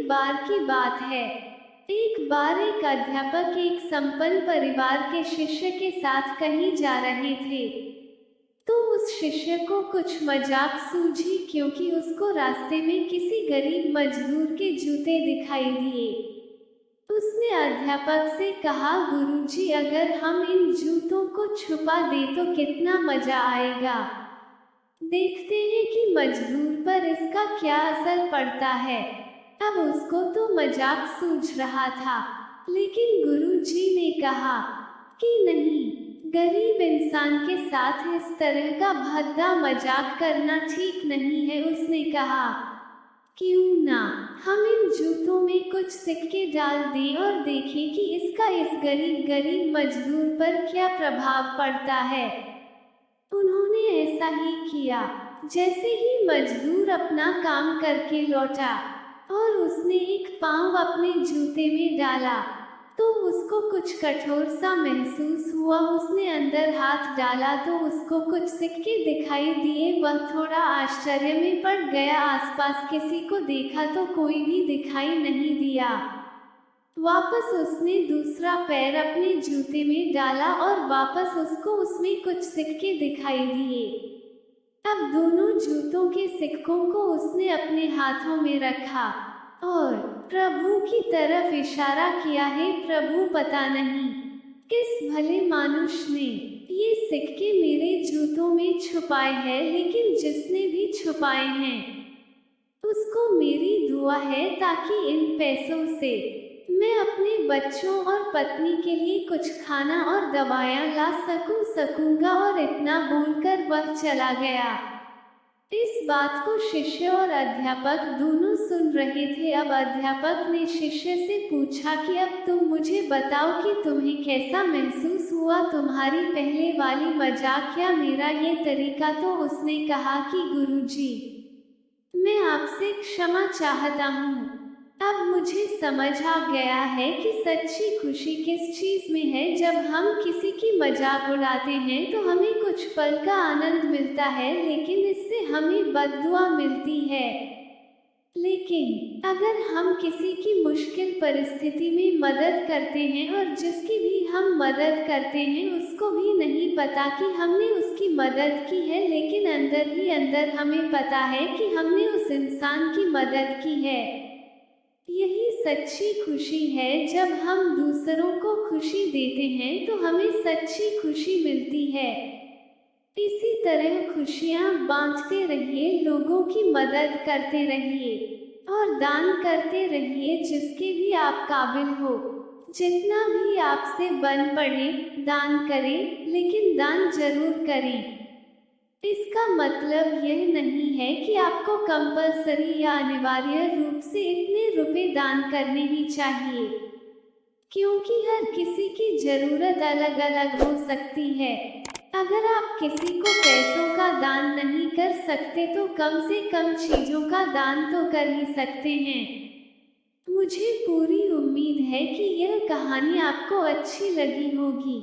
बार की बात है। एक बार एक अध्यापक एक संपन्न परिवार के शिष्य के साथ कहीं जा रहे थे। तो उस शिष्य को कुछ मजाक सूझी क्योंकि उसको रास्ते में किसी गरीब मजदूर के जूते दिखाई दिए। उसने अध्यापक से कहा, गुरुजी, अगर हम इन जूतों को छुपा दें तो कितना मजा आएगा। देखते हैं कि मजदूर पर इसका क्या असर पड़ता है। अब उसको तो मजाक सूझ रहा था, लेकिन गुरुजी ने कहा कि नहीं, गरीब इंसान के साथ इस तरह का भद्दा मजाक करना ठीक नहीं है। उसने कहा, क्यों ना हम इन जूतों में कुछ सिक्के डाल दें और देखें कि इसका इस गरीब मजदूर पर क्या प्रभाव पड़ता है। उन्होंने ऐसा ही किया। जैसे ही मजदूर अपना काम करके लौटा और उसने एक पाँव अपने जूते में डाला तो उसको कुछ कठोर सा महसूस हुआ। उसने अंदर हाथ डाला तो उसको कुछ सिक्के दिखाई दिए। वह थोड़ा आश्चर्य में पड़ गया। आसपास किसी को देखा तो कोई भी दिखाई नहीं दिया। वापस उसने दूसरा पैर अपने जूते में डाला और वापस उसको उसमें कुछ सिक्के दिखाई दिए। अब दोनों जूतों के सिक्कों को उसने अपने हाथों में रखा और प्रभु की तरफ इशारा किया। है प्रभु, पता नहीं किस भले मानुष ने ये सिक्के मेरे जूतों में छुपाए हैं, लेकिन जिसने भी छुपाए हैं उसको मेरी दुआ है ताकि इन पैसों से मैं अपने बच्चों और पत्नी के लिए कुछ खाना और दवाएं ला सकूंगा। और इतना बोलकर वह चला गया। इस बात को शिष्य और अध्यापक दोनों सुन रहे थे। अब अध्यापक ने शिष्य से पूछा कि अब तुम मुझे बताओ कि तुम्हें कैसा महसूस हुआ, तुम्हारी पहले वाली मजाक या मेरा ये तरीका। तो उसने कहा कि गुरुजी, मैं आपसे क्षमा चाहता हूँ। अब मुझे समझ आ गया है कि सच्ची खुशी किस चीज में है। जब हम किसी की मजाक उड़ाते हैं तो हमें कुछ पल का आनंद मिलता है, लेकिन इससे हमें बद्दुआ मिलती है। लेकिन अगर हम किसी की मुश्किल परिस्थिति में मदद करते हैं और जिसकी भी हम मदद करते हैं उसको भी नहीं पता कि हमने उसकी मदद की है, लेकिन अंदर ही अंदर हमें पता है कि हमने उस इंसान की मदद की है। यही सच्ची खुशी है। जब हम दूसरों को खुशी देते हैं तो हमें सच्ची खुशी मिलती है। इसी तरह खुशियाँ बांटते रहिए, लोगों की मदद करते रहिए और दान करते रहिए जिसके भी आप काबिल हो। जितना भी आपसे बन पड़े दान करें, लेकिन दान जरूर करें। इसका मतलब यह नहीं है कि आपको कंपल्सरी या अनिवार्य रूप से इतने रुपए दान करने ही चाहिए, क्योंकि हर किसी की जरूरत अलग अलग हो सकती है। अगर आप किसी को पैसों का दान नहीं कर सकते तो कम से कम चीजों का दान तो कर ही सकते हैं। मुझे पूरी उम्मीद है कि यह कहानी आपको अच्छी लगी होगी।